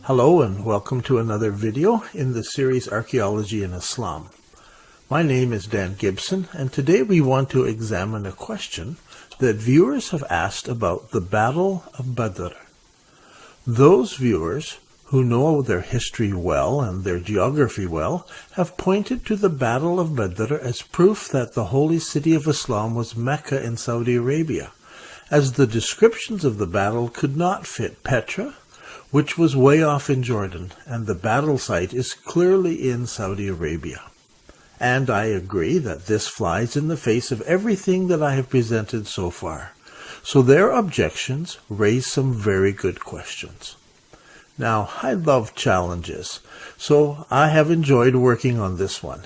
Hello and welcome to another video in the series Archaeology in Islam. My name is Dan Gibson, and today we want to examine a question that viewers have asked about the Battle of Badr. Those viewers who know their history well and their geography well have pointed to the Battle of Badr as proof that the holy city of Islam was Mecca in Saudi Arabia, as the descriptions of the battle could not fit Petra, which was way off in Jordan, and the battle site is clearly in Saudi Arabia. And I agree that this flies in the face of everything that I have presented so far. So their objections raise some very good questions. Now, I love challenges, so I have enjoyed working on this one.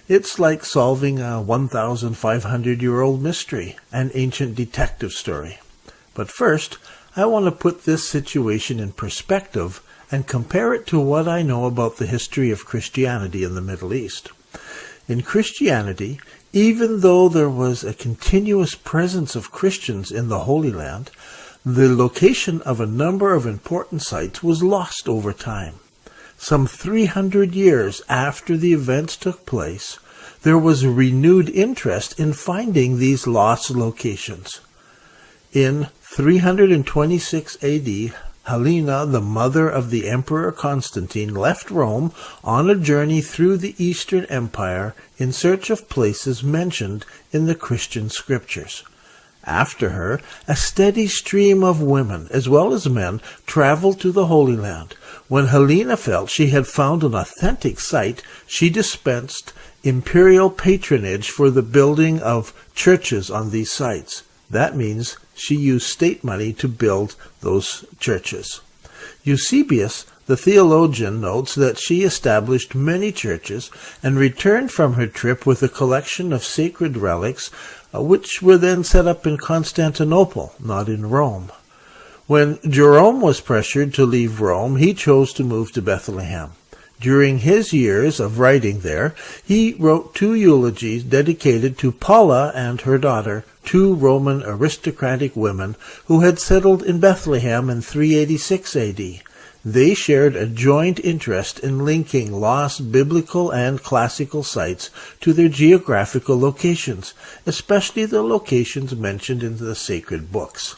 It's like solving a 1,500-year-old mystery, an ancient detective story. But first, I want to put this situation in perspective and compare it to what I know about the history of Christianity in the Middle East. In Christianity, even though there was a continuous presence of Christians in the Holy Land, the location of a number of important sites was lost over time. Some 300 years after the events took place, there was renewed interest in finding these lost locations. In 326 AD, Helena, the mother of the Emperor Constantine, left Rome on a journey through the Eastern Empire in search of places mentioned in the Christian scriptures. After her, a steady stream of women, as well as men, traveled to the Holy Land. When Helena felt she had found an authentic site, she dispensed imperial patronage for the building of churches on these sites. That means she used state money to build those churches. Eusebius, the theologian, notes that she established many churches and returned from her trip with a collection of sacred relics, which were then set up in Constantinople, not in Rome. When Jerome was pressured to leave Rome, he chose to move to Bethlehem. During his years of writing there, he wrote 2 eulogies dedicated to Paula and her daughter, 2 Roman aristocratic women who had settled in Bethlehem in 386 AD. They shared a joint interest in linking lost biblical and classical sites to their geographical locations, especially the locations mentioned in the sacred books.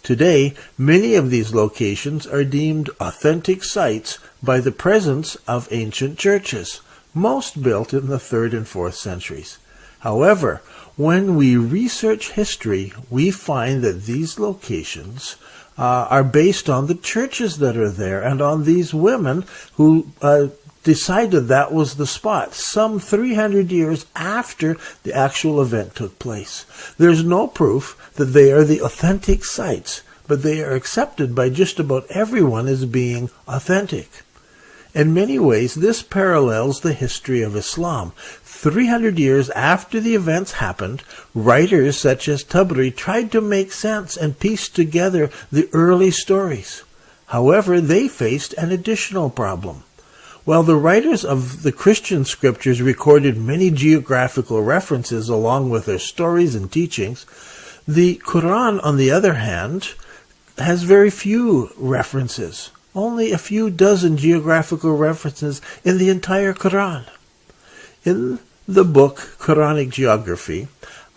Today, many of these locations are deemed authentic sites by the presence of ancient churches, most built in the 3rd and 4th centuries. However, when we research history, we find that these locations are based on the churches that are there and on these women who decided that was the spot, some 300 years after the actual event took place. There's no proof that they are the authentic sites, but they are accepted by just about everyone as being authentic. In many ways, this parallels the history of Islam. 300 years after the events happened, writers such as Tabari tried to make sense and piece together the early stories. However, they faced an additional problem. While the writers of the Christian scriptures recorded many geographical references along with their stories and teachings, the Quran, on the other hand, has very few references. Only a few dozen geographical references in the entire Quran. In the book Quranic Geography,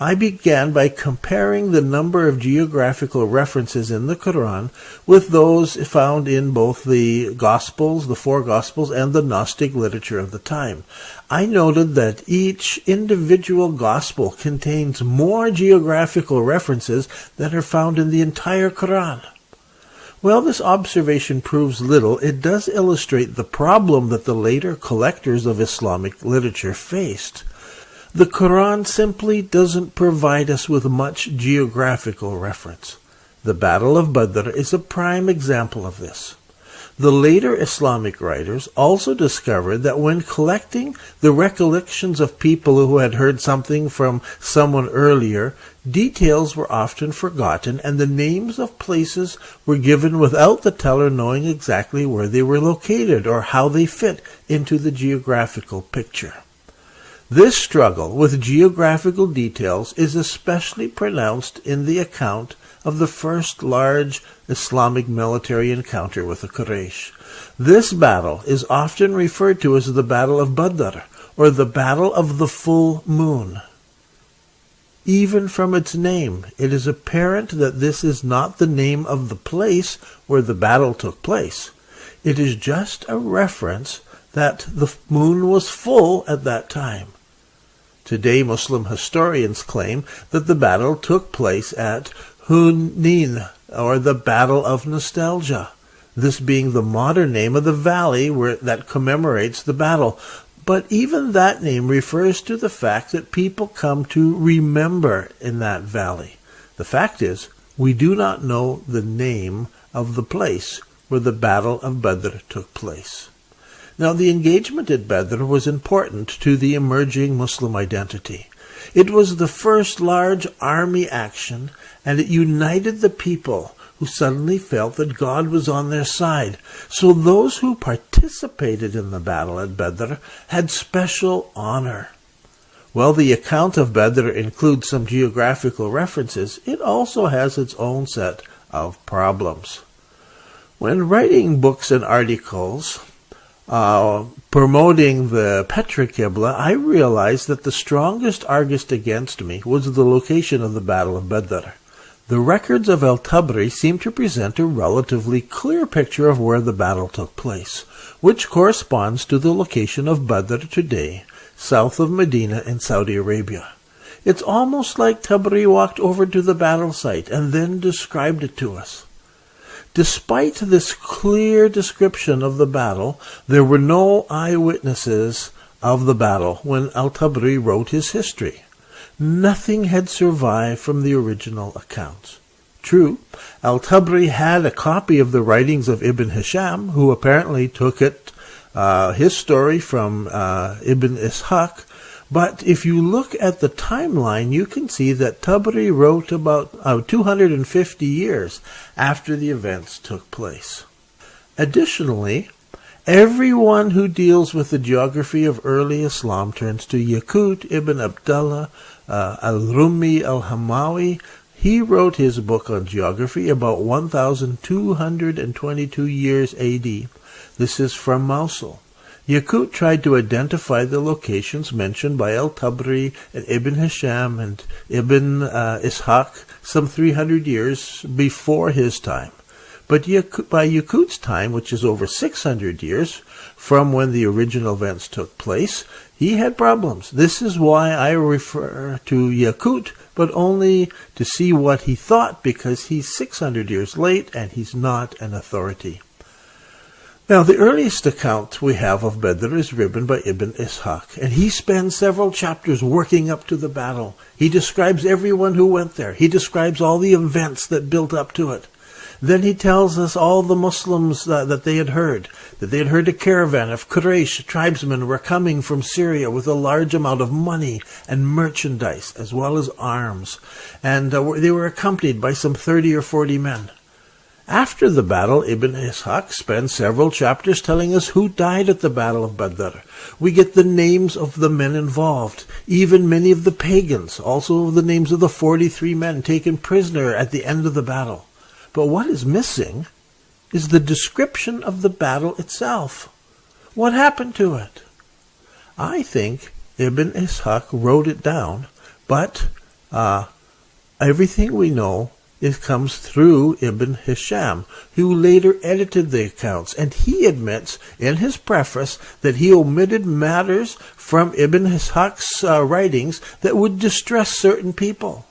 I began by comparing the number of geographical references in the Quran with those found in both the Gospels, the 4 Gospels, and the Gnostic literature of the time. I noted that each individual Gospel contains more geographical references than are found in the entire Quran. While this observation proves little, it does illustrate the problem that the later collectors of Islamic literature faced. The Quran simply doesn't provide us with much geographical reference. The Battle of Badr is a prime example of this. The later Islamic writers also discovered that when collecting the recollections of people who had heard something from someone earlier, details were often forgotten and the names of places were given without the teller knowing exactly where they were located or how they fit into the geographical picture. This struggle with geographical details is especially pronounced in the account of the first large Islamic military encounter with the Quraysh. This battle is often referred to as the Battle of Badr, or the Battle of the Full Moon. Even from its name, it is apparent that this is not the name of the place where the battle took place. It is just a reference that the moon was full at that time. Today, Muslim historians claim that the battle took place at Hunain, or the Battle of Nostalgia, this being the modern name of the valley that commemorates the battle. But even that name refers to the fact that people come to remember in that valley. The fact is, we do not know the name of the place where the Battle of Badr took place. Now, the engagement at Badr was important to the emerging Muslim identity. It was the first large army action, and it united the people who suddenly felt that God was on their side. So those who participated in the battle at Badr had special honor. While the account of Badr includes some geographical references, it also has its own set of problems. When writing books and articles promoting the Petra Qibla, I realized that the strongest argument against me was the location of the Battle of Badr. The records of al-Tabri seem to present a relatively clear picture of where the battle took place, which corresponds to the location of Badr today, south of Medina in Saudi Arabia. It's almost like Tabri walked over to the battle site and then described it to us. Despite this clear description of the battle, there were no eyewitnesses of the battle when al-Tabri wrote his history. Nothing had survived from the original accounts. True, al-Tabri had a copy of the writings of Ibn Hisham, who apparently took his story from Ibn Ishaq, but if you look at the timeline, you can see that Tabri wrote about 250 years after the events took place. Additionally, everyone who deals with the geography of early Islam turns to Yaqut ibn Abdullah al-Rumi al-Hamawi. He wrote his book on geography about 1222 years AD. This is from Mosul. Yaqut tried to identify the locations mentioned by al-Tabri and Ibn Hisham and Ibn Ishaq some 300 years before his time. But by Yaqut's time, which is over 600 years from when the original events took place, he had problems. This is why I refer to Yaqut, but only to see what he thought, because he's 600 years late and he's not an authority. Now, the earliest account we have of Badr is written by Ibn Ishaq, and he spends several chapters working up to the battle. He describes everyone who went there. He describes all the events that built up to it. Then he tells us all the Muslims that they had heard a caravan of Quraysh tribesmen were coming from Syria with a large amount of money and merchandise, as well as arms, and they were accompanied by some 30 or 40 men. After the battle, Ibn Ishaq spends several chapters telling us who died at the Battle of Badr. We get the names of the men involved, even many of the pagans, also the names of the 43 men taken prisoner at the end of the battle. But what is missing is the description of the battle itself. What happened to it? I think Ibn Ishaq wrote it down, but everything we know comes through Ibn Hisham, who later edited the accounts, and he admits in his preface that he omitted matters from Ibn Ishaq's writings that would distress certain people.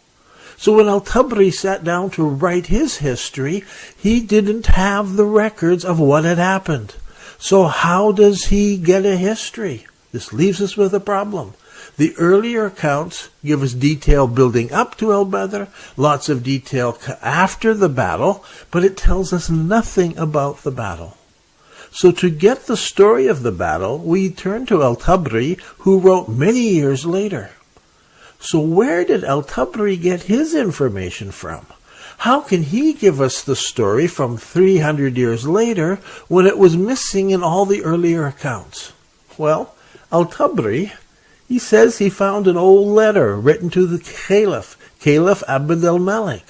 So when al-Tabri sat down to write his history, he didn't have the records of what had happened. So how does he get a history? This leaves us with a problem. The earlier accounts give us detail building up to al-Badr, lots of detail after the battle, but it tells us nothing about the battle. So to get the story of the battle, we turn to al-Tabri, who wrote many years later. So where did al-Tabri get his information from? How can he give us the story from 300 years later when it was missing in all the earlier accounts? Well, al-Tabri, he says he found an old letter written to the Caliph Abd al-Malik.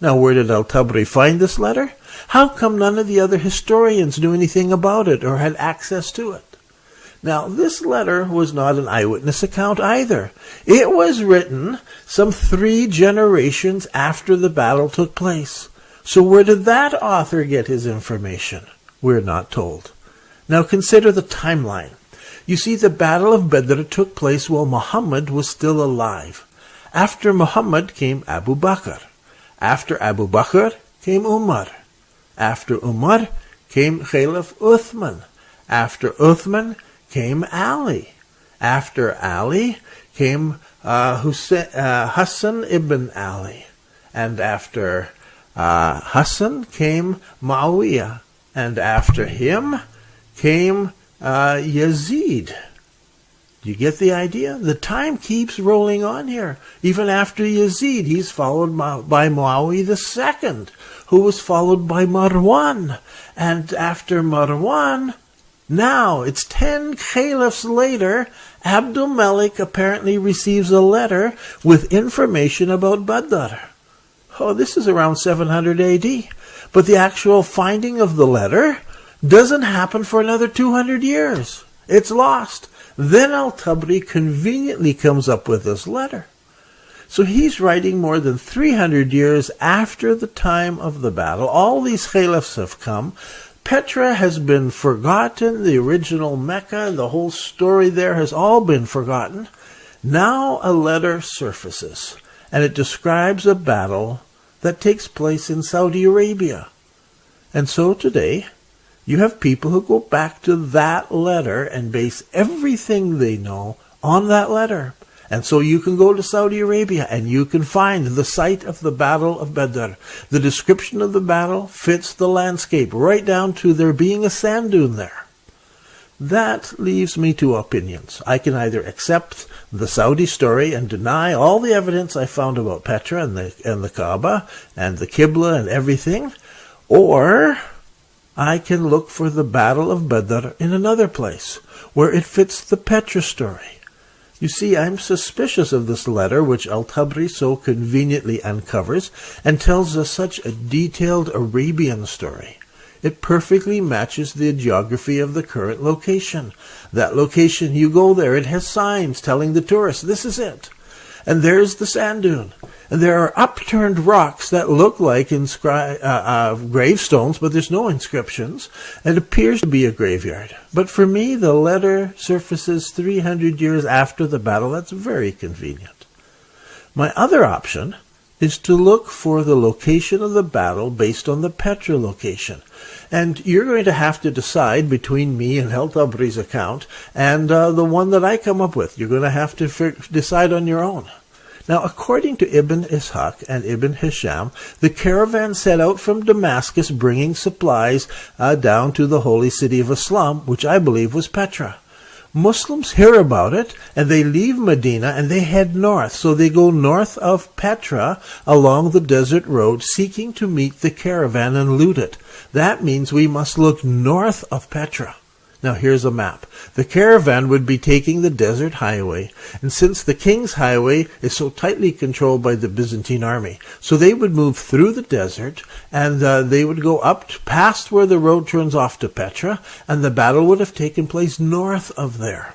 Now, where did al-Tabari find this letter? How come none of the other historians knew anything about it or had access to it? Now, this letter was not an eyewitness account either. It was written some 3 generations after the battle took place. So where did that author get his information? We're not told. Now consider the timeline. You see, the Battle of Badr took place while Muhammad was still alive. After Muhammad came Abu Bakr. After Abu Bakr came Umar. After Umar came Caliph Uthman. After Uthman came Ali. After Ali came Hassan ibn Ali. And after Hassan came Muawiyah. And after him came Yazid. You get the idea? The time keeps rolling on here. Even after Yazid, he's followed by Muawiyah II, who was followed by Marwan. And after Marwan, now it's 10 caliphs later, Abdul Malik apparently receives a letter with information about Badr. Oh, this is around 700 AD. But the actual finding of the letter doesn't happen for another 200 years. It's lost. Then al-Tabari conveniently comes up with this letter. So he's writing more than 300 years after the time of the battle. All these caliphs have come. Petra has been forgotten. The original Mecca, the whole story there has all been forgotten. Now a letter surfaces, and it describes a battle that takes place in Saudi Arabia. And so today, you have people who go back to that letter and base everything they know on that letter. And so you can go to Saudi Arabia and you can find the site of the Battle of Badr. The description of the battle fits the landscape right down to there being a sand dune there. That leaves me to opinions. I can either accept the Saudi story and deny all the evidence I found about Petra and the Kaaba and the Qibla and everything, or I can look for the Battle of Badr in another place where it fits the Petra story. You see, I'm suspicious of this letter which al-Tabari so conveniently uncovers and tells us such a detailed Arabian story. It perfectly matches the geography of the current location. That location, you go there, it has signs telling the tourists, this is it. And there's the sand dune. And there are upturned rocks that look like gravestones, but there's no inscriptions. It appears to be a graveyard. But for me, the letter surfaces 300 years after the battle. That's very convenient. My other option is to look for the location of the battle based on the Petra location. And you're going to have to decide between me and al-Tabari's account and the one that I come up with. You're going to have to decide on your own. Now, according to Ibn Ishaq and Ibn Hisham, the caravan set out from Damascus bringing supplies down to the holy city of Islam, which I believe was Petra. Muslims hear about it, and they leave Medina and they head north. So they go north of Petra along the desert road, seeking to meet the caravan and loot it. That means we must look north of Petra. Now here's a map. The caravan would be taking the desert highway, and since the King's Highway is so tightly controlled by the Byzantine army, so they would move through the desert, and they would go up past where the road turns off to Petra, and the battle would have taken place north of there.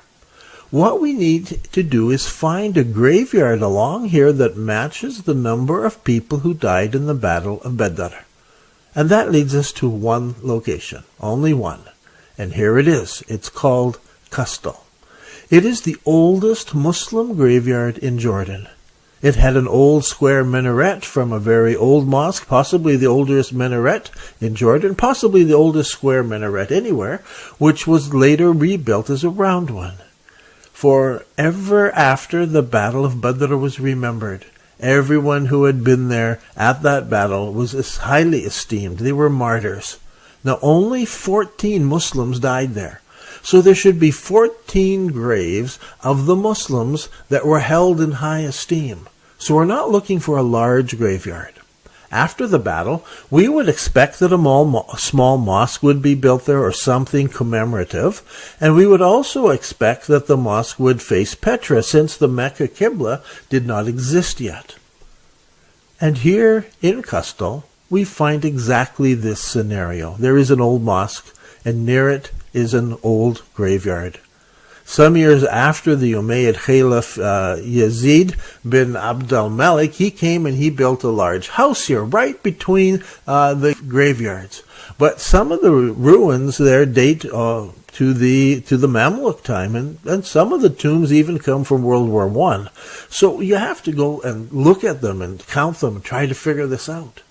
What we need to do is find a graveyard along here that matches the number of people who died in the Battle of Badr. And that leads us to one location, only one. And here it is. It's called Qustal. It is the oldest Muslim graveyard in Jordan. It had an old square minaret from a very old mosque, possibly the oldest minaret in Jordan, possibly the oldest square minaret anywhere, which was later rebuilt as a round one. Forever after the Battle of Badr was remembered, everyone who had been there at that battle was highly esteemed. They were martyrs. Now, only 14 Muslims died there. So there should be 14 graves of the Muslims that were held in high esteem. So we're not looking for a large graveyard. After the battle, we would expect that a small mosque would be built there or something commemorative. And we would also expect that the mosque would face Petra, since the Mecca Qibla did not exist yet. And here in Kastel, we find exactly this scenario. There is an old mosque, and near it is an old graveyard. Some years after the Umayyad Caliph Yazid bin Abd al-Malik, he came and he built a large house here, right between the graveyards. But some of the ruins there date to the Mamluk time, and some of the tombs even come from World War I. So you have to go and look at them and count them and try to figure this out.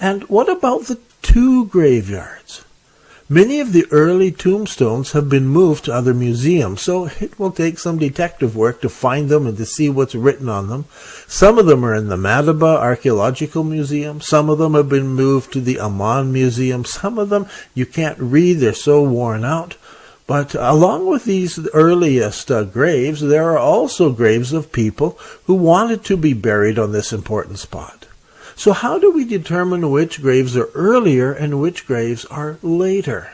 And what about the two graveyards? Many of the early tombstones have been moved to other museums, so it will take some detective work to find them and to see what's written on them. Some of them are in the Madaba Archaeological Museum. Some of them have been moved to the Amman Museum. Some of them you can't read, they're so worn out. But along with these earliest graves, there are also graves of people who wanted to be buried on this important spot. So how do we determine which graves are earlier and which graves are later?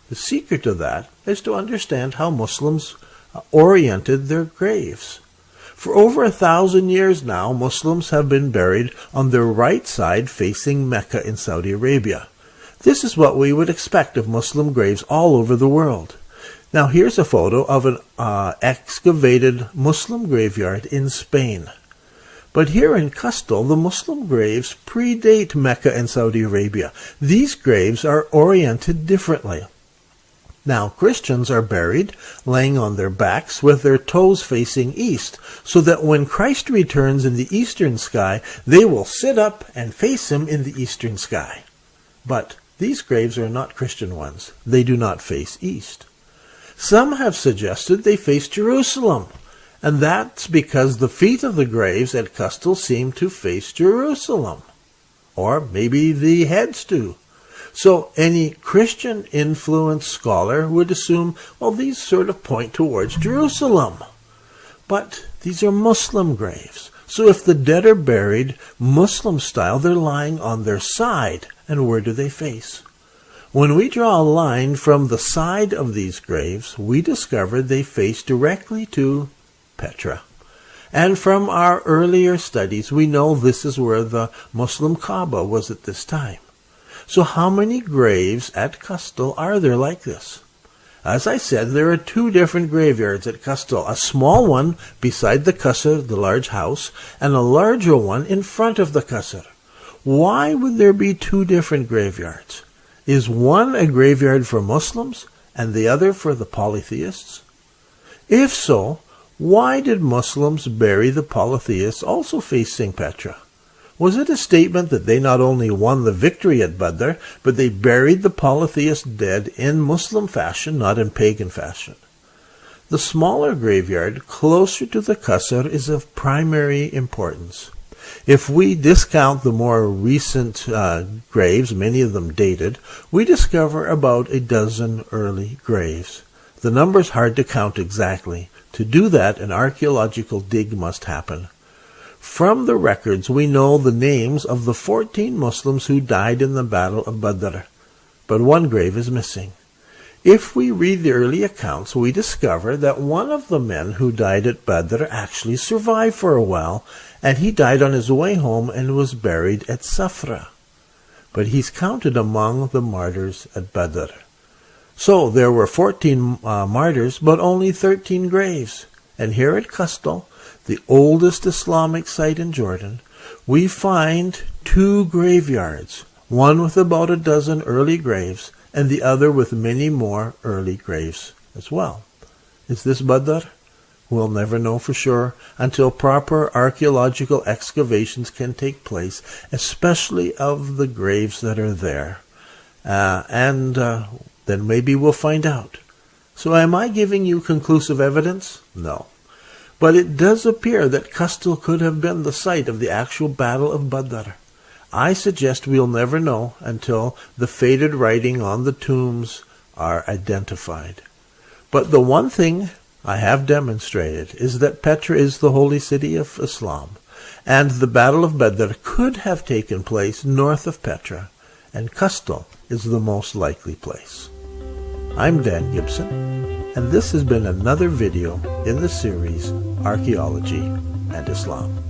The secret to that is to understand how Muslims oriented their graves. For over 1,000 years now, Muslims have been buried on their right side facing Mecca in Saudi Arabia. This is what we would expect of Muslim graves all over the world. Now here's a photo of an excavated Muslim graveyard in Spain. But here in Kastel, the Muslim graves predate Mecca and Saudi Arabia. These graves are oriented differently. Now, Christians are buried laying on their backs with their toes facing east, so that when Christ returns in the eastern sky, they will sit up and face him in the eastern sky. But these graves are not Christian ones. They do not face east. Some have suggested they face Jerusalem. And that's because the feet of the graves at Kastel seem to face Jerusalem. Or maybe the heads do. So any Christian-influenced scholar would assume, well, these sort of point towards Jerusalem. But these are Muslim graves. So if the dead are buried Muslim style, they're lying on their side. And where do they face? When we draw a line from the side of these graves, we discover they face directly to Petra. And from our earlier studies, we know this is where the Muslim Kaaba was at this time. So how many graves at Kastel are there like this? As I said, there are two different graveyards at Kastel. A small one beside the Qasr, the large house, and a larger one in front of the Qasr. Why would there be two different graveyards? Is one a graveyard for Muslims and the other for the polytheists? If so, why did Muslims bury the polytheists also facing Petra? Was it a statement that they not only won the victory at Badr, but they buried the polytheist dead in Muslim fashion, not in pagan fashion? The smaller graveyard, closer to the Qasr, is of primary importance. If we discount the more recent graves, many of them dated, we discover about a dozen early graves. The number's hard to count exactly. To do that, an archaeological dig must happen. From the records, we know the names of the 14 Muslims who died in the Battle of Badr, but one grave is missing. If we read the early accounts, we discover that one of the men who died at Badr actually survived for a while, and he died on his way home and was buried at Safra. But he's counted among the martyrs at Badr. So there were 14 martyrs, but only 13 graves. And here at Kastel, the oldest Islamic site in Jordan, we find two graveyards, one with about a dozen early graves, and the other with many more early graves as well. Is this Badr? We'll never know for sure until proper archaeological excavations can take place, especially of the graves that are there. Then maybe we'll find out. So am I giving you conclusive evidence? No. But it does appear that Kastel could have been the site of the actual Battle of Badr. I suggest we'll never know until the faded writing on the tombs are identified. But the one thing I have demonstrated is that Petra is the holy city of Islam, and the Battle of Badr could have taken place north of Petra, and Kastel is the most likely place. I'm Dan Gibson, and this has been another video in the series Archaeology and Islam.